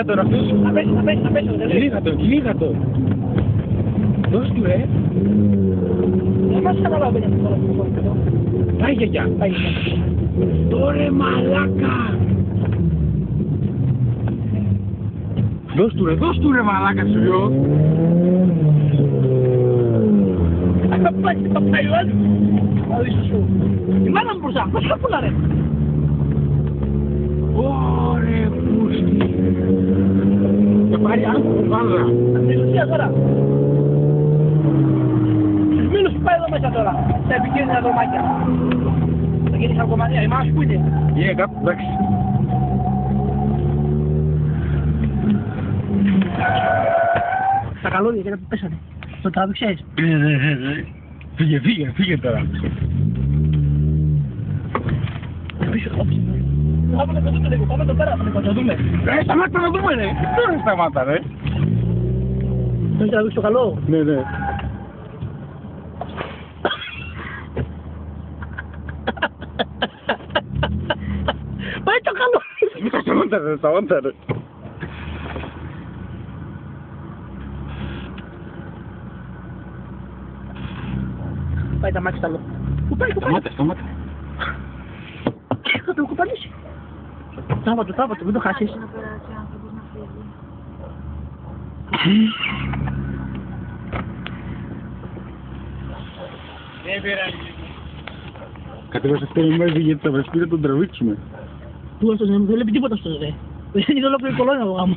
κυλίγα τώρα αυτός. Κυλίγα το. Δώσ' του ρε. Δεν μας καταλαβαίνει αυτό το. Πάει γιαγιά. Τώρα μαλάκα. Δώσ' του ρε μαλάκα σου λέω. Πάει ο άλλος. Αδίσου σου. Η μάνα μου μπροστά. Πώς θα πουλά ρε. Ωρε πούστη. Και πάρει άνθρωπο πάντα. Αντιλουσία τώρα. Στους μήλους που πάει εδώ μέσα τώρα. Στα επικίνδυνα δωμάτια. Θα γίνει χαλκομανία. Η μάνα σου που είναι. Είναι κάπου εντάξει. Τα καλώδια και που πέσανε. Το τράβηξες. Φύγε τώρα. Πίσω, πάμε να το δούμε λίγο, πάμε εδώ πέρα, θα το δούμε. Σταμάτα να δούμε ρε. Τώρα σταμάτα ρε. Θέλεις να δεις το καλό. Ναι. Πάει το καλό. Σταμάτα ρε. Πάει τα μάτια στα λόγια. Πού πάει. Σταμάτα. Θα το κουπανίσει. Θάβατο, μην το χάσεις. Κατέβασε αυτό με μαζί γιατί θα βρεσκεί να τον τραβήξουμε. Του αυτός δεν βλέπει τίποτα αυτός ρε. Δεν είναι ολόκληρη κολόνια από γάμο.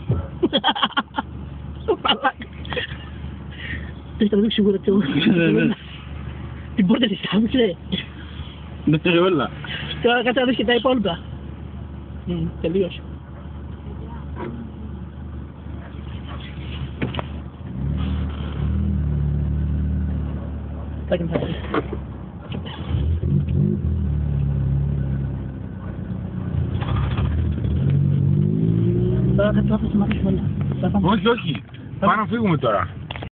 Στο παλάκι. Θες τραβήξει σίγουρα και την πόρτα της τραβήξε. Δεν θέλει όλα. Τώρα κάτσε να δεις και τα υπόλοιπα. Τελείωσε. Θα και τώρα θα το σταματήσουμε όλα. Όχι. Πάμε να φύγουμε τώρα.